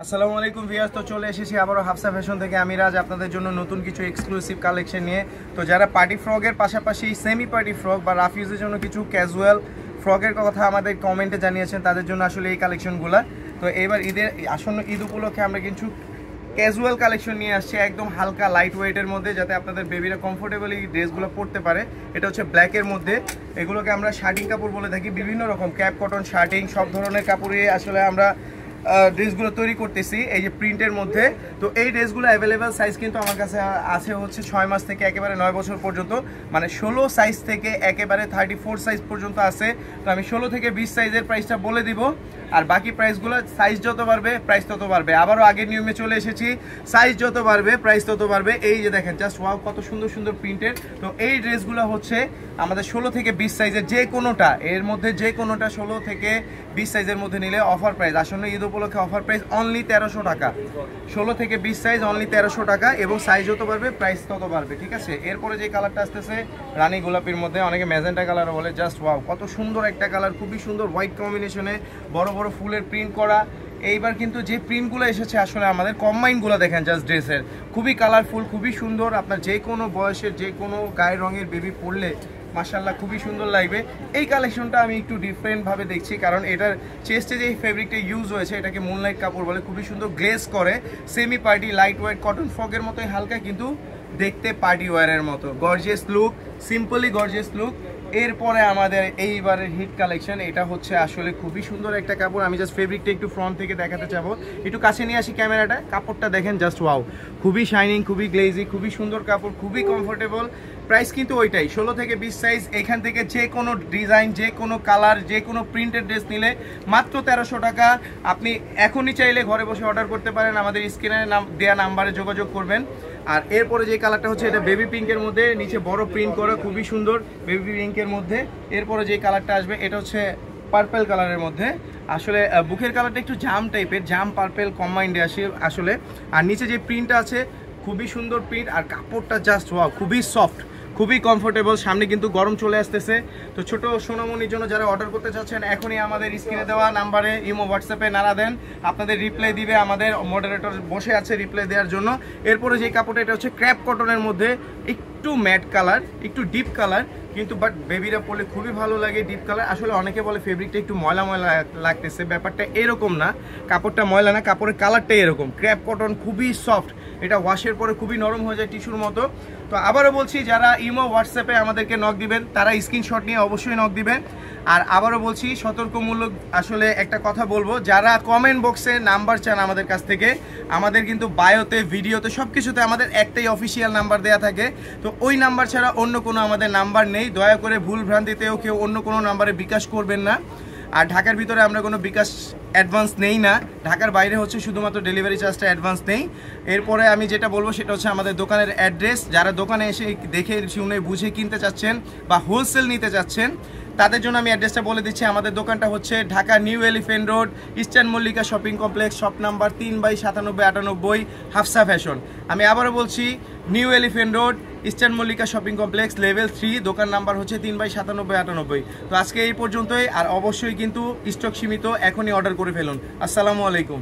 আসসালামু আলাইকুম ভিউয়ার্স, তো চলে এসেছি আবারও হাফসা ফ্যাশন থেকে আমি রাজ আপনাদের জন্য নতুন কিছু এক্সক্লুসিভ কালেকশন নিয়ে। তো যারা পার্টি ফ্রকের পাশাপাশি সেমি পার্টি ফ্রক বা রাফ ইউজের জন্য কিছু ক্যাজুয়াল ফ্রকের কথা আমাদের কমেন্টে জানিয়েছেন, তাদের জন্য আসলে এই কালেকশনগুলো। তো এবার আসন্ন ঈদ উপলক্ষে আমরা কিছু ক্যাজুয়াল কালেকশন নিয়ে আসছি, একদম হালকা লাইট ওয়েটের মধ্যে, যাতে আপনাদের বেবিরা কমফোর্টেবলি ড্রেসগুলো পরতে পারে। এটা হচ্ছে ব্ল্যাকের মধ্যে, এগুলোকে আমরা শার্টিং কাপড় বলে থাকি। বিভিন্ন রকম ক্যাপ কটন, শার্টিং, সব ধরনের কাপড়ে আসলে আমরা ড্রেসগুলো তৈরি করতেছি এই যে প্রিন্টের মধ্যে। তো এই ড্রেসগুলো অ্যাভেলেবেল সাইজ কিন্তু আমার কাছে আছে হচ্ছে 6 মাস থেকে একেবারে 9 বছর পর্যন্ত, মানে 16 সাইজ থেকে একেবারে 34 সাইজ পর্যন্ত আছে। তো আমি 16 থেকে 20 সাইজের প্রাইসটা বলে দিব, আর বাকি প্রাইসগুলো সাইজ যত বাড়বে প্রাইস তত বাড়বে। আবারও আগের নিয়মে চলে এসেছি, সাইজ যত বাড়বে প্রাইস তত বাড়বে। এই যে দেখেন জাস্ট ওয়াও, কত সুন্দর সুন্দর প্রিন্টের। তো এই ড্রেসগুলো হচ্ছে আমাদের 16 থেকে 20 সাইজের যে কোনোটা, এর মধ্যে যে কোনোটা 16 থেকে 20 সাইজের মধ্যে নিলে অফার প্রাইস, আসন্ন ঈদ উপলক্ষে অফার প্রাইস অনলি 1300 টাকা। 16 থেকে 20 সাইজ অনলি 1300 টাকা, এবং সাইজ যত বাড়বে প্রাইস তত বাড়বে, ঠিক আছে। এরপরে যে কালারটা আসতেছে রানী গোলাপির মধ্যে, অনেকে ম্যাজেন্টা কালার বলে। জাস্ট ওয়াও, কত সুন্দর একটা কালার, খুবই সুন্দর হোয়াইট কম্বিনেশনে বড় বড় ফুলের প্রিন্ট করা। এইবার কিন্তু যে প্রিন্টগুলো এসেছে আসলে আমাদের কম্বাইনগুলো দেখেন জাস্ট ড্রেসের, খুবই কালারফুল, খুবই সুন্দর। আপনার যে কোনো বয়সের যে কোনো গায়ের রঙের বেবি পরলে মাশাআল্লাহ খুবই সুন্দর লাগবে। এই কালেকশনটা আমি একটু ডিফারেন্টভাবে দেখছি, কারণ এটার চেস্টে যে ফেব্রিকটা ইউজ হয়েছে এটাকে মুনলাইট কাপড় বলে, খুবই সুন্দর গ্লেজ করে। Semi party light weight cotton ফ্রকের মতোই হালকা, কিন্তু দেখতে পার্টি ওয়্যারের মতো gorgeous look, simply gorgeous look. এরপরে আমাদের এইবারের হিট কালেকশন, এটা হচ্ছে আসলে খুবই সুন্দর একটা কাপড়। আমি জাস্ট ফেব্রিকটা একটু ফ্রন্ট থেকে দেখাতে চাবো, একটু কাছে নিয়ে আসি ক্যামেরাটা। কাপড়টা দেখেন জাস্ট ওয়াও, খুবই শাইনিং, খুবই গ্লেজি, খুবই সুন্দর কাপড়, খুবই কমফোর্টেবল। প্রাইস কিন্তু ওইটাই 16 থেকে 20 সাইজ। এখান থেকে যে কোনো ডিজাইন, যে কোনো কালার, যে কোনো প্রিন্টেড ড্রেস নিলে মাত্র 1300 টাকা। আপনি এখনই চাইলে ঘরে বসে অর্ডার করতে পারেন, আমাদের স্ক্রিনে দেওয়া নাম্বারে যোগাযোগ করবেন। আর এরপরে যে কালারটা হচ্ছে এটা বেবি পিঙ্কের মধ্যে, নিচে বড় প্রিন্ট করা, খুবই সুন্দর বেবি পিঙ্কের মধ্যে। এরপরে যে কালারটা আসবে এটা হচ্ছে পার্পল কালারের মধ্যে, আসলে বুকের কালারটা একটু জাম টাইপের, জাম পার্পল কম্বাইন্ডে আসে আসলে। আর নিচে যে প্রিন্টটা আছে খুবই সুন্দর প্রিন্ট, আর কাপড়টা জাস্ট ওয়াও, খুবই সফট, খুবই কমফোর্টেবল। সামনে কিন্তু গরম চলে আসতেছে। তো ছোট সোনামণির জন্য যারা অর্ডার করতে চাচ্ছেন, এখনই আমাদের স্ক্রিনে দেওয়া নাম্বারে ইমো হোয়াটসঅ্যাপে নাড়া দেন, আপনাদের রিপ্লাই দিবে, আমাদের মডারেটর বসে আছে রিপ্লাই দেওয়ার জন্য। এরপরে যে কাপড়টা এটা হচ্ছে ক্র্যাপ কটনের মধ্যে, একটু ম্যাট কালার, একটু ডিপ কালার, কিন্তু বাট বেবিরা পরলে খুবই ভালো লাগে ডিপ কালার। আসলে অনেকে বলে ফেব্রিকটা একটু ময়লা ময়লা লাগতেছে, ব্যাপারটা এরকম না, কাপড়টা ময়লা না, কাপড়ের কালারটাই এরকম। ক্র্যাপ কটন, খুবই সফট, এটা ওয়াশের পরে খুবই নরম হয়ে যায় টিস্যুর মতো। তো আবারও বলছি, যারা ইমো হোয়াটসঅ্যাপে আমাদেরকে নক দিবেন তারা স্ক্রিনশট নিয়ে অবশ্যই নক দিবেন। আর আবারও বলছি, সতর্কমূলক আসলে একটা কথা বলবো, যারা কমেন্ট বক্সে নাম্বার চান আমাদের কাছ থেকে, আমাদের কিন্তু বায়োতে, ভিডিওতে, সব কিছুতে আমাদের একটাই অফিসিয়াল নাম্বার দেওয়া থাকে। তো ওই নাম্বার ছাড়া অন্য কোনো আমাদের নাম্বার নেই। দয়া করে ভুল ভ্রান্তিতেও কেউ অন্য কোনো নাম্বারে বিকাশ করবেন না। আর ঢাকার ভিতরে আমরা কোনো বিকাশ অ্যাডভান্স নেই না, ঢাকার বাইরে হচ্ছে শুধুমাত্র ডেলিভারি চার্জটা অ্যাডভান্স নেই। এরপরে আমি যেটা বলবো সেটা হচ্ছে আমাদের দোকানের অ্যাড্রেস। যারা দোকানে এসে দেখে শুনে বুঝে কিনতে চাচ্ছেন বা হোলসেল নিতে চাচ্ছেন, তাদের জন্য আমি অ্যাড্রেসটা বলে দিচ্ছি। আমাদের দোকানটা হচ্ছে Dhaka new elephant road, eastern Mallika shopping complex, shop number 3/9798, Hafsa fashion. আমি আবারও বলছি, new elephant road, eastern Mallika shopping complex, level 3, দোকান নাম্বার হচ্ছে 3/9798। তো আজকে এই পর্যন্তই, আর অবশ্যই কিন্তু স্টক সীমিত, এখনই অর্ডার করে ফেলুন। আসসালামু আলাইকুম।